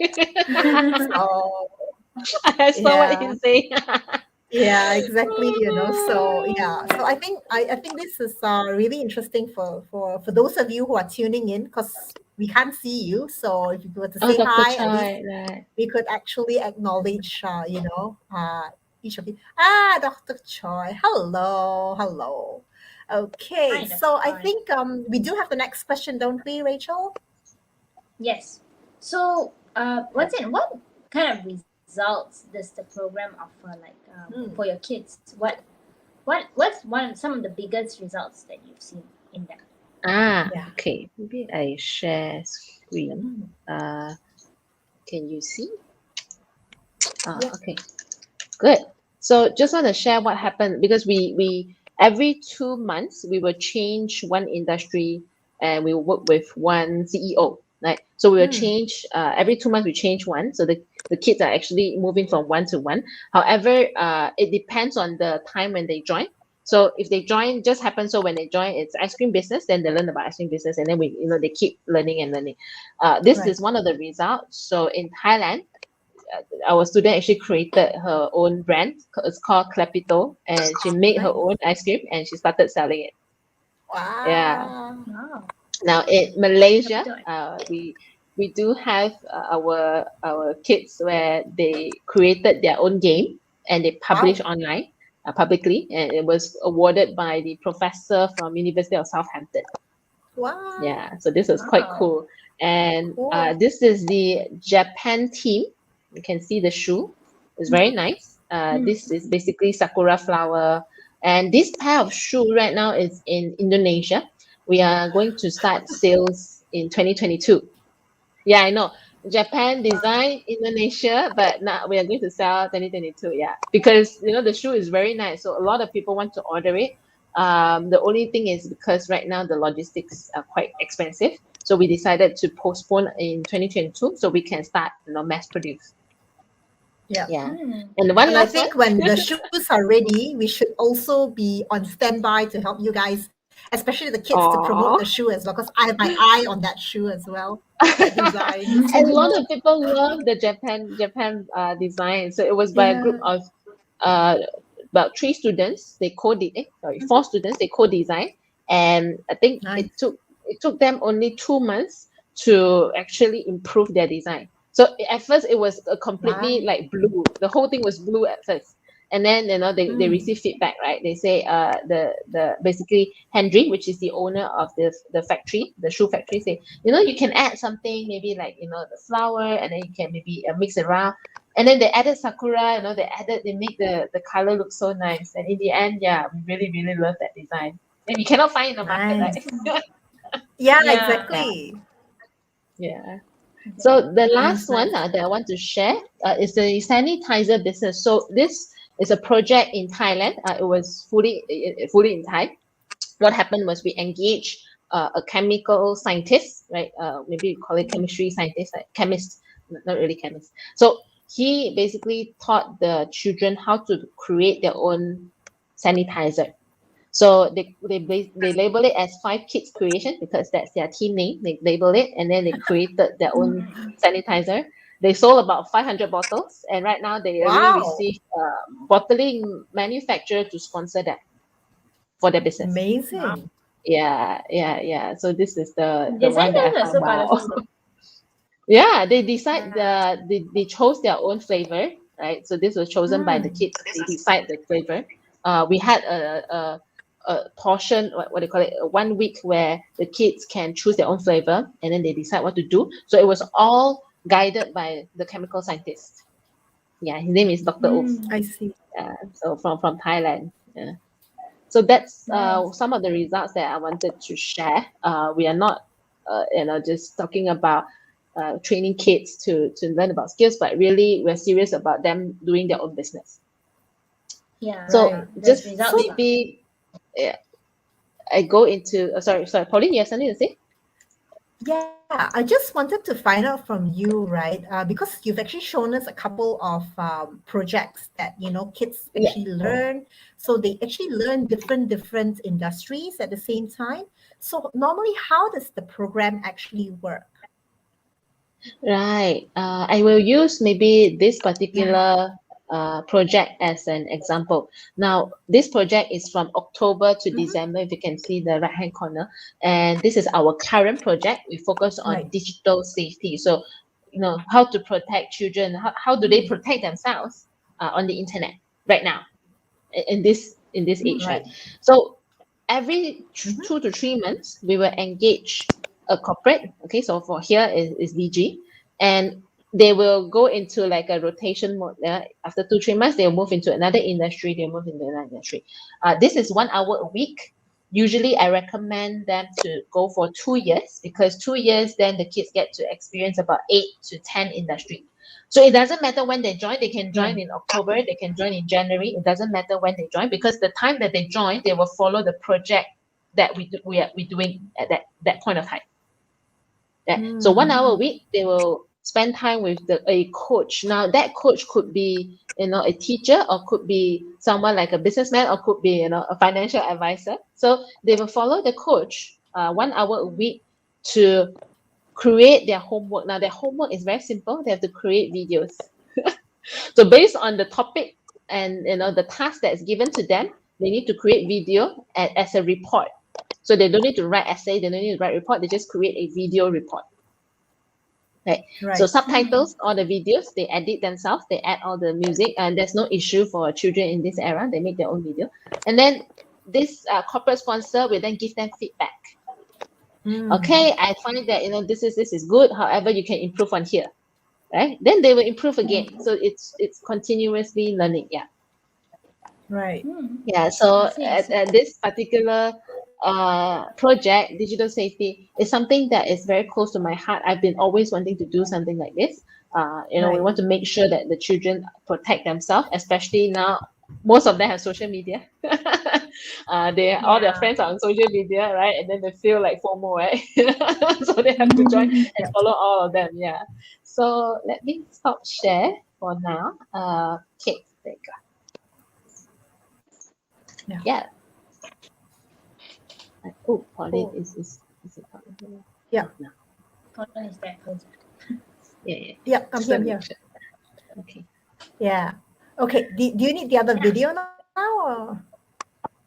I saw what he's saying. yeah, exactly. So yeah, so I think this is really interesting for those of you who are tuning in, because we can't see you. So if you were to say Dr. hi, Choi, at least right. we could actually acknowledge, each of you. Dr. Choi, hello. Okay, Hi, so Dr. I Choi. think we do have the next question, don't we, Rachel? Yes. So, what kind of results does the program offer, for your kids? What's some of the biggest results that you've seen in them? Yeah. Okay. Maybe I share screen. Can you see? Yeah. Okay. Good. So just want to share what happened, because we every 2 months we will change one industry and we will work with one CEO. Right. So we will change every 2 months we change one. So the kids are actually moving from one to one. However, it depends on the time when they join. So if they join, just happens so when they join it's ice cream business, then they learn about ice cream business, and then they keep learning and learning. This Right. is one of the results. So in Thailand, our student actually created her own brand. It's called Clepito, and she made her own ice cream and she started selling it. Wow. Yeah. Wow. Now in Malaysia, we do have our kids where they created their own game and they publish online publicly, and it was awarded by the professor from University of Southampton. Wow. Yeah, so this is quite cool. And this is the Japan team. You can see the shoe. It's very nice. This is basically sakura flower. And this pair of shoe right now is in Indonesia. We are going to start sales in 2022. Yeah, I know. Japan design, Indonesia, but now we are going to sell 2022. Yeah, because the shoe is very nice, so a lot of people want to order it. The only thing is because right now the logistics are quite expensive, so we decided to postpone in 2022 so we can start mass produce. Yeah. And one And I last think one. when the shoes are ready, we should also be on standby to help you guys, especially the kids, to promote the shoe as well, because I have my eye on that shoe as well. That design. A lot of people love the Japan design. So it was by a group of about 3 students. They 4 students. They co-design, and I think it took them only 2 months to actually improve their design. So at first it was a completely like blue. The whole thing was blue at first. And then they receive feedback, right? They say the basically Henry, which is the owner of the factory, the shoe factory, say you can add something, maybe like the flower, and then you can maybe mix it around. And then they added sakura. They make the color look so nice. And in the end, yeah, we really really love that design. And you cannot find in the market, right? Yeah, Yeah. exactly. Yeah. So the last one Understand. that I want to share is the sanitizer business. So this is a project in Thailand. It was fully in Thai. What happened was we engaged a chemical scientist, right? Maybe you call it chemistry scientist, like chemist, not really chemist. So he basically taught the children how to create their own sanitizer. So they label it as Five Kids Creation because that's their team name. They label it and then they created their own sanitizer. They sold about 500 bottles, and right now they already Wow. received bottling manufacturer to sponsor them for their business. Amazing. Yeah. So this is the Design one that I are found so wow. colorful. Yeah, they decide Yeah. they chose their own flavor, right? So this was chosen by the Mm. kids. They decide the flavor. We had a portion, what do you call it, 1 week where the kids can choose their own flavor and then they decide what to do. So it was all guided by the chemical scientist. Yeah, his name is Dr. Oof. I see. So from Thailand. Yeah. So that's Nice. some of the results that I wanted to share. We are not, just talking about training kids to learn about skills, but really we're serious about them doing their own business. Yeah. So Right. There's just results. So maybe I go into, sorry, Pauline, you have something to say? yeah, I just wanted to find out from you, right? Because you've actually shown us a couple of projects that kids Yeah. actually learn. So they actually learn different industries at the same time. So normally, how does the program actually work? Right. I will use maybe this Yeah. particular project as an example. Now, this project is from October to Mm-hmm. December, if you can see the right-hand corner. And this is our current project. We focus on Right. digital safety. So, how to protect children, how do they protect themselves on the internet right now, in this age, right? Right. So every Mm-hmm. 2 to 3 months, we will engage a corporate. Okay, so for here is DG, and they will go into like a rotation mode. After 2 3 months, they'll move into another industry. They'll move into another industry. This is 1 hour a week. Usually, I recommend them to go for 2 years because 2 years, then the kids get to experience about 8 to 10 industry. So it doesn't matter when they join. They can Yeah. join in October. They can join in January. It doesn't matter when they join because the time that they join, they will follow the project that we doing at that point of time. Yeah. So 1 hour a week, they will spend time with a coach. Now that coach could be a teacher or could be someone like a businessman or could be a financial advisor. So they will follow the coach 1 hour a week to create their homework. Now their homework is very simple. They have to create videos. So based on the topic and the task that is given to them, they need to create video as a report. So they don't need to write essay, they don't need to write report, they just create a video report. Right. So Right. subtitles, all the videos, they edit themselves, they add all the music, and there's no issue for children in this era. They make their own video. And then this corporate sponsor will then give them feedback. Okay, I find that this is good. However, you can improve on here. Right? Then they will improve again. So it's continuously learning. Yeah. Right. Yeah, so I see. at this particular project, digital safety is something that is very close to my heart. I've been always wanting to do something like this. We Right. want to make sure that the children protect themselves, especially now. Most of them have social media. All their Yeah. friends are on social media, right? And then they feel like FOMO, right? So they have to join and follow all of them. Yeah. So let me stop share for now. Okay, there you go. Yeah. Yeah. Oh, Pauline Cool. is it Pauline? Yeah. No. Colin is that close. Yeah. Yeah. I'm Just here. let I'm me here. check. Okay. Yeah. Okay. Do you need the other video now?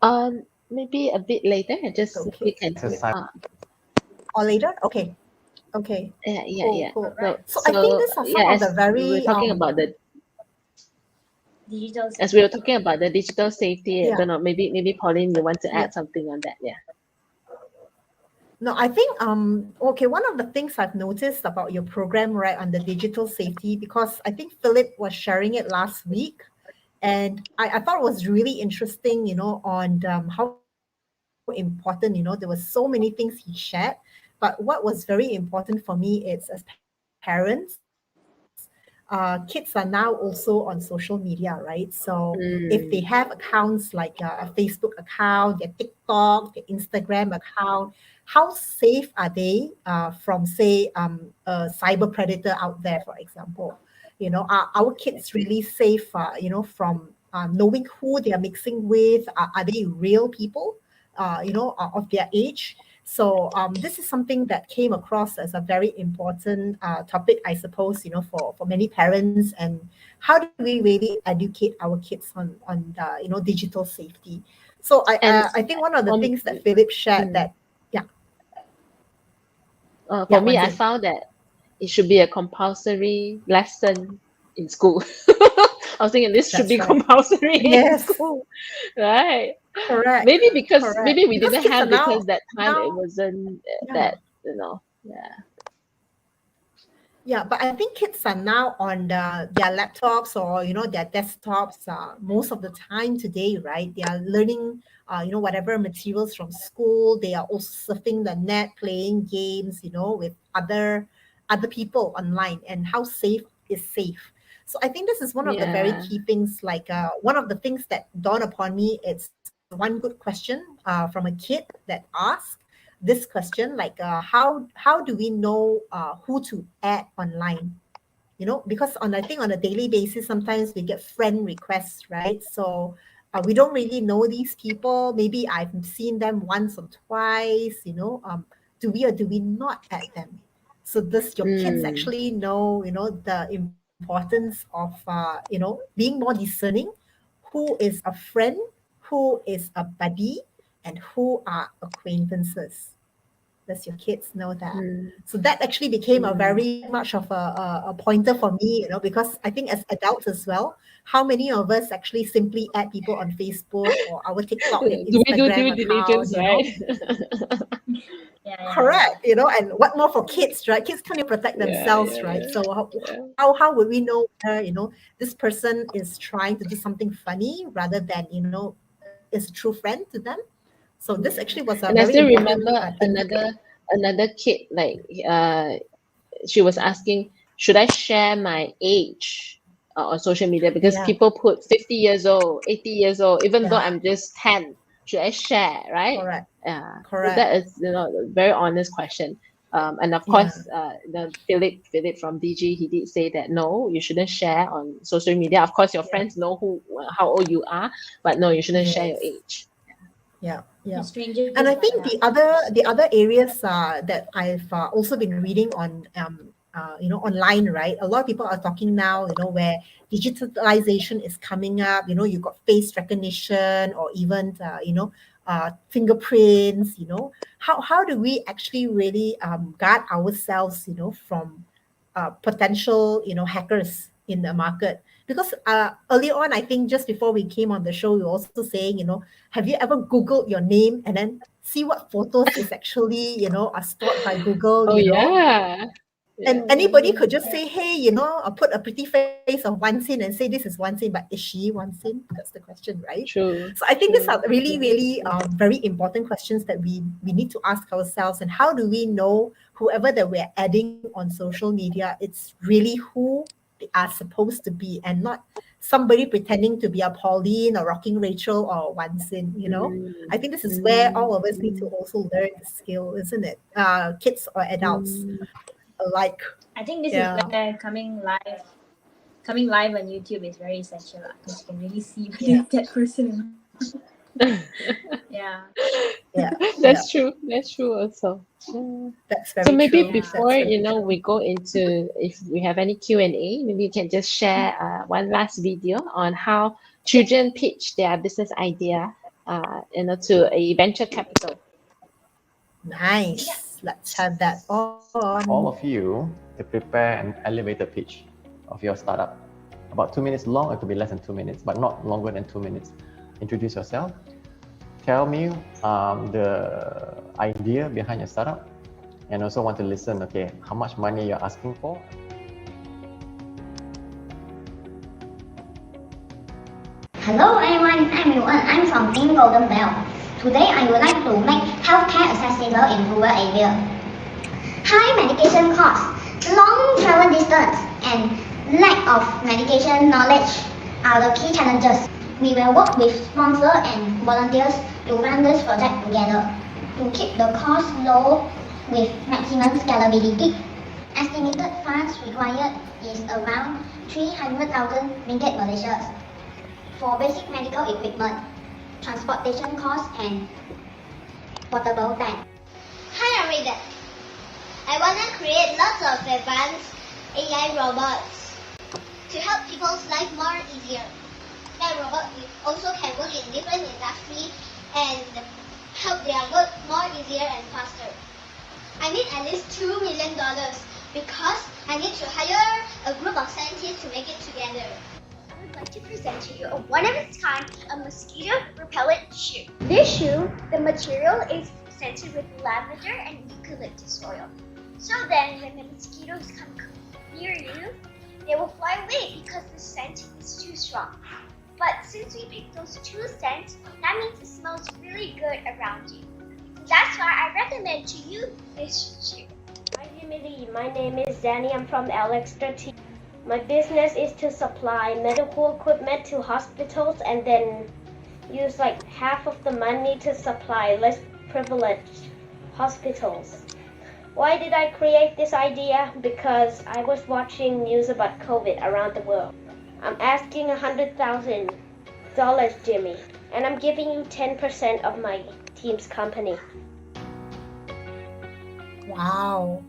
Or? Maybe a bit later. I just Okay. click and Or later? Okay. Okay. yeah. Cool. Right. So I think these are some of as the we were very talking about the Digital. as we were talking about the digital safety, I Yeah. don't know, maybe Pauline, you want to Yeah. add something on that? Yeah. No, I think okay, one of the things I've noticed about your program, right, on the digital safety, because I think Philip was sharing it last week, and I thought it was really interesting, on how important, there were so many things he shared. But what was very important for me is as parents, kids are now also on social media, right? So if they Mm, have accounts like a Facebook account, their TikTok, their Instagram account, how safe are they from, say, a cyber predator out there, for example? Are our kids really safe, from knowing who they are mixing with? Are they real people, of their age? So this is something that came across as a very important topic, I suppose, for many parents. And how do we really educate our kids on digital safety? So and I think one of the for, things that Philip shared mm, that, yeah, for me, Wan I Xin. found that it should be a compulsory lesson in school. I was thinking this should That's be right. compulsory in Yes, school, right? correct, Maybe correct. we Because didn't kids are have because now, that time it now, wasn't yeah. that, yeah. Yeah, but I think kids are now on their laptops or their desktops most of the time today, right? They are learning whatever materials from school. They are also surfing the net, playing games, with other people online. And how safe is safe? So I think this is one of the very Yeah. key things. Like one of the things that dawned upon me, it's one good question from a kid that asked this question, like how do we know who to add online? Because I think on a daily basis sometimes we get friend requests, right? So we don't really know these people. Maybe I've seen them once or twice. Do we or do we not add them? So does your kids Mm, actually know the importance of being more discerning, who is a friend, who is a buddy, and who are acquaintances? Does your kids know that? mm, So that actually became a mm. very much of a pointer for me, because I think as adults as well, how many of us actually simply add people on Facebook or our TikTok and Do we do Instagram due account, diligence, right? Yeah, yeah, yeah. correct, and what more for kids, right? Kids can't even protect Yeah, themselves, yeah, right? yeah, So yeah. how would we know whether, this person is trying to do something funny rather than, is a true friend to them? So this Mm. actually was a And I very still important remember thing to take. another kid, like she was asking, should I share my age on social media because Yeah, people put 50 years old, 80 years old, even though yeah, I'm just 10, should I share, right? correct, Yeah. So correct. that is, a very honest question. And of Yeah. course, Philip from DG, he did say that no, you shouldn't share on social media. Of course, your Yeah. friends know how old you are, but no, you shouldn't share your Yes. age. Yeah. The Yeah. And strangers, I like, think yeah. the other areas that I've also been reading on online, right? A lot of people are talking now, where digitalization is coming up. You got face recognition or even fingerprints. How do we actually really guard ourselves, from potential hackers in the market? Because earlier on, I think just before we came on the show, we were also saying, have you ever Googled your name and then see what photos is actually, are stored by Google, Oh yeah, and yeah, yeah, anybody yeah. could just say, hey, put a pretty face of Wan Xin and say this is Wan Xin, but is she Wan Xin? That's the question, right? True, So I think these are true, really, true. really very important questions that we need to ask ourselves. And how do we know whoever that we're adding on social media, it's really who they are supposed to be and not somebody pretending to be a Pauline or Rocking Rachel or Wan Xin. Mm, I think this is where mm, all of us need to mm, also learn the skill, isn't it? Kids or adults mm. alike. I think this is Yeah, where coming live on YouTube is very essential, because you can really see yeah, whether that person. Yeah, yeah, yeah. That's true. That's true also. Yeah. That's So very maybe true. yeah. before That's very we true. go into if we have any Q&A, maybe you can just share one last video on how children pitch their business idea, to a venture capital. Nice. Let's have that on. All of you to prepare an elevator pitch of your startup. About 2 minutes long, it could be less than 2 minutes, but not longer than 2 minutes. Introduce yourself. Tell me the idea behind your startup, and also want to listen, okay, how much money you're asking for. Hello everyone, I'm Wuan. I'm from Team Golden Bell. Today I would like to make healthcare accessible in rural area. high medication costs, long travel distance, and lack of medication knowledge are the key challenges. We will work with sponsors and volunteers to run this project together to keep the cost low with maximum scalability. Estimated funds required is around 300,000 ringgit Malaysia for basic medical equipment, transportation costs, and portable tank. Hi, Amrita. I want to create lots of advanced AI robots to help people's life more easier. That robot also can work in different industries and help their work more easier and faster. I need at least $2 million because I need to hire a group of scientists to make it together. I would like to present to you a one-of-its-kind mosquito repellent shoe. This shoe, the material is scented with lavender and eucalyptus oil. So then, when the mosquitoes come near you, they will fly away because the scent is too strong. But since we picked those two scents, that means it smells really good around you. That's why I recommend to you this shoe. Hi Jimmy, my name is Danny. I'm from LX13. My business is to supply medical equipment to hospitals and then use like half of the money to supply less privileged hospitals. Why did I create this idea? Because I was watching news about COVID around the world. I'm asking $100,000, Jimmy, and I'm giving you 10% of my team's company. Wow.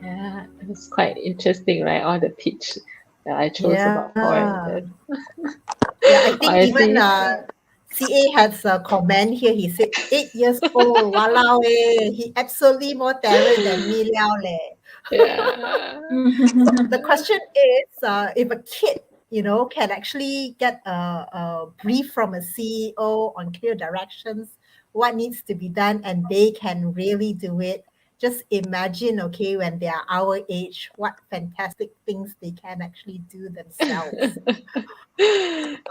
Yeah, it's quite interesting, right? All the pitch that I chose about foreign. Yeah, I think I even see. CA has a comment here. He said, 8 years old, walao eh. He absolutely more terror than me liao leh. Yeah. So the question is, if a kid, can actually get a brief from a CEO on clear directions, what needs to be done, and they can really do it. Just imagine, okay, when they are our age, what fantastic things they can actually do themselves. I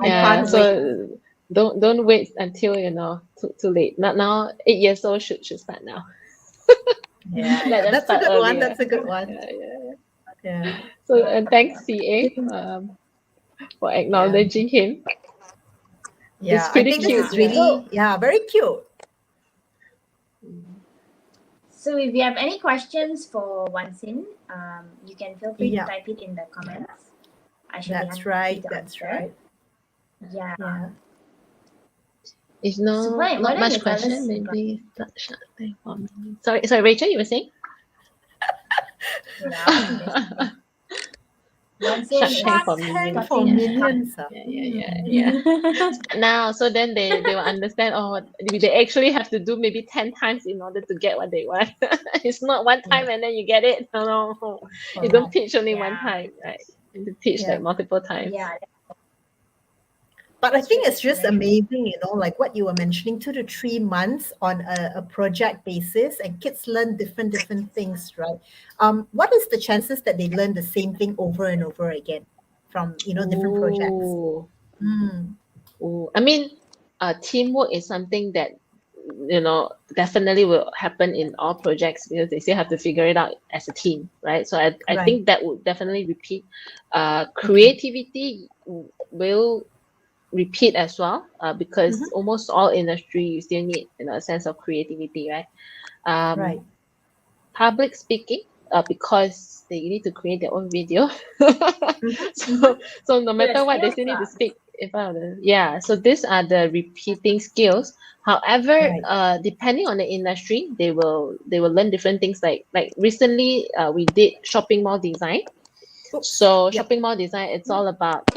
Yeah, can't wait. so don't wait until too late. Not now. 8 years old should start now. Yeah, Let them that's a start good one. earlier. That's a good one. Yeah. Yeah. So thanks CA for acknowledging him. Yeah, It's I pretty think cute. this is really, very cute. So if you have any questions for Wuan Xin, you can feel free Yeah. to type it in the comments. I should be That's happy right. to That's answer. right. Yeah. Yeah. If So no why not don't much you tell us question, about- maybe start something for me. Sorry, Rachel, you were saying? Yeah. Wuan Xin Shark is Tank for Tank Minions. for Yeah. Minions. Yeah. Now, so then they will understand. Oh, they actually have to do maybe 10 times in order to get what they want. It's not one time and then you get it. No. You don't pitch only one Yeah. time, right? You have to pitch Yeah. like multiple times. Yeah. But I That's think true, it's just that's very amazing, like what you were mentioning, 2 to 3 months on a project basis, and kids learn different things, right? What is the chances that they learn the same thing over and over again from different projects? Ooh. Mm, Ooh. I mean, teamwork is something that definitely will happen in all projects because they still have to figure it out as a team, right? So I Right. think that would definitely repeat. Creativity will repeat as well because almost all industry you still need a sense of creativity, right? Right. Public speaking because they need to create their own video. So no matter what, they still need to speak in front of them. Yeah, so these are the repeating skills. However, depending on the industry, they will learn different things. Like recently, we did shopping mall design. Oops. So Yep. shopping mall design, it's all about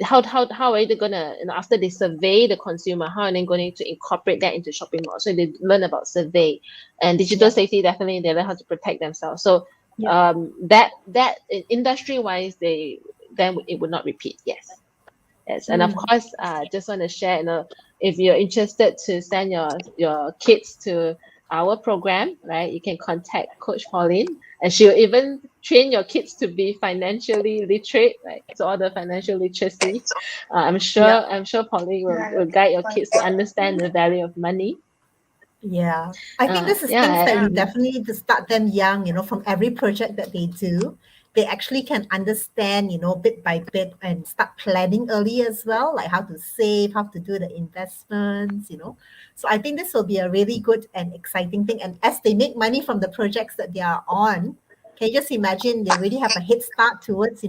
how are they gonna after they survey the consumer, how are they going to incorporate that into shopping mall? So they learn about survey and digital safety. Definitely, they learn how to protect themselves. So that industry wise, then it would not repeat. Yes, and of course, just want to share. If you're interested to send your kids to our program, right? You can contact Coach Pauline, and she'll even train your kids to be financially literate, right? So all the financial literacy. I'm sure Pauline will guide your kids to understand the value of money. Yeah, I think this is Yeah, things that we mm, definitely need to start them young, from every project that they do. They actually can understand, bit by bit and start planning early as well, like how to save, how to do the investments. So I think this will be a really good and exciting thing. And as they make money from the projects that they are on, can you just imagine they really have a head start towards,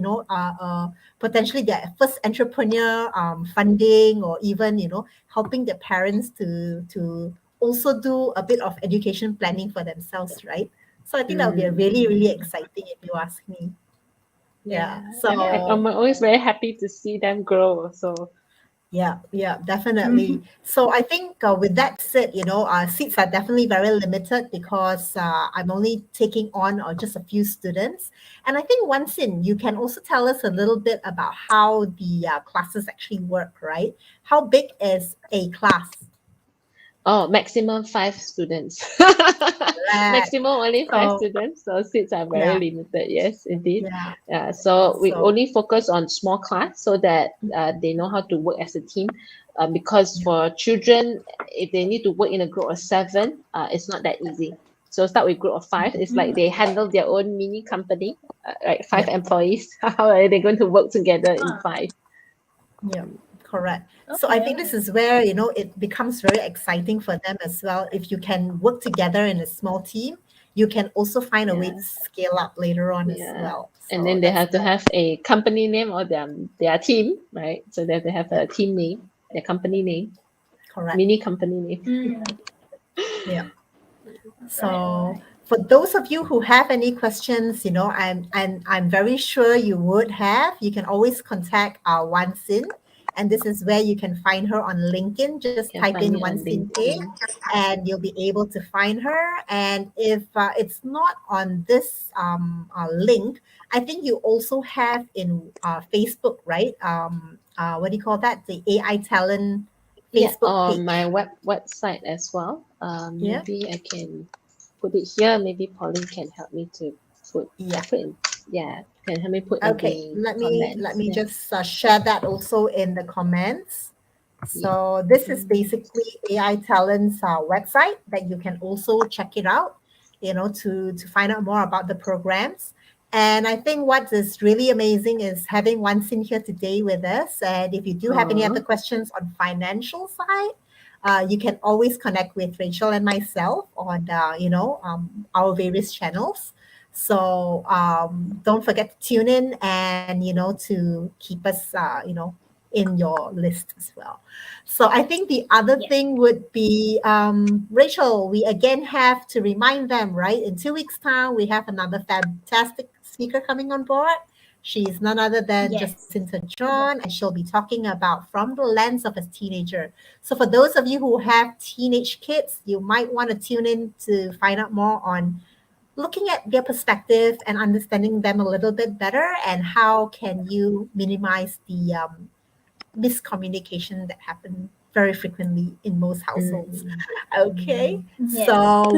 potentially their first entrepreneur funding, or even, helping their parents to also do a bit of education planning for themselves, right? So I think that would be a really, really exciting if you ask me. Yeah. yeah. I'm So always very happy to see them grow. So yeah, definitely. So I think with that said, seats are definitely very limited because I'm only taking on just a few students. And I think Wuan Xin, you can also tell us a little bit about how the classes actually work, right? How big is a class? maximum 5 students. Right. Maximum only five So students. So seats are very yeah, limited. Yes, indeed. yeah. Yeah. So we So only focus on small class so that they know how to work as a team. Because yeah. for children, if they need to work in a group of 7, it's not that easy. So start with group of 5. It's like they handle their own mini company, right? 5 Yeah. employees. How are they going to work together in 5? Yeah, correct. So I think Okay. this is where, it becomes very exciting for them as well. If you can work together in a small team, you can also find a way Yeah. to scale up later on as Yeah. well. And So then they that's have to good. have a company name or their team, right? So they have to have Yeah, a team name, their company name, correct. mini company name. Yeah. Right, So right. for those of you who have any questions, I'm very sure you would have. You can always contact our Wan Xin, and this is where you can find her on LinkedIn. Just You can type find in me Wan on Xin Pay, LinkedIn. and you'll be able to find her. And if it's not on this link, I think you also have in Facebook, right? What do you call that? The AI talent Yeah, Facebook on page. my website as well. Yeah. Maybe I can put it here. Maybe Pauline can help me to Yeah. put in. Yeah, can help me put in Okay, the let comments. me Yeah, just share that also in the comments. yeah. So this is Mm, basically AI Talent's website that you can also check it out, to find out more about the programs. And I think what is really amazing is having Wan Xin here today with us. And if you do have any other aw, questions on financial side, you can always connect with Rachel and myself on, our various channels. So don't forget to tune in and to keep us in your list as well. So I think the other Yeah. thing would be Rachel. We again have to remind them, right? In 2 weeks' time, we have another fantastic speaker coming on board. She's none other than Yes. Jacinta John, and she'll be talking about from the lens of a teenager. So for those of you who have teenage kids, you might want to tune in to find out more on looking at their perspective and understanding them a little bit better, and how can you minimize the miscommunication that happen very frequently in most households. mm, Okay, Yes. so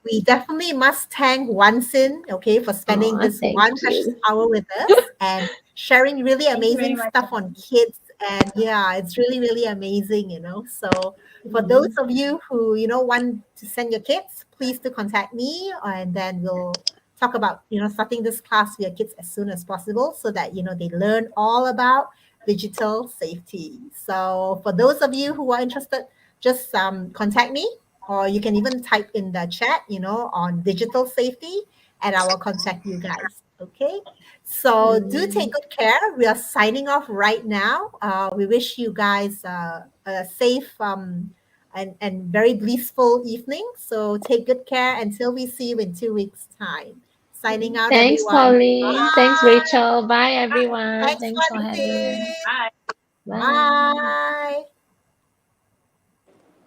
we definitely must thank Wan Sin, okay, for spending aw, this thank one precious you. hour with us and sharing really Thank you very amazing much. stuff on kids. And yeah, it's really, really amazing. So for those Mm, of you who, want to send your kids, please do contact me, and then we'll talk about, starting this class for your kids as soon as possible so that, they learn all about digital safety. So for those of you who are interested, just contact me, or you can even type in the chat, on digital safety, and I will contact you guys. Okay. So do take mm. good care. We are signing off right now. We wish you guys a safe and very blissful evening. So take good care until we see you in 2 weeks' time. Signing out, Thanks, everyone. Pauline. Thanks, Bye. Rachel. Bye, everyone. Thanks, Thanks for Juan having me. Xin. Bye. Bye. Bye.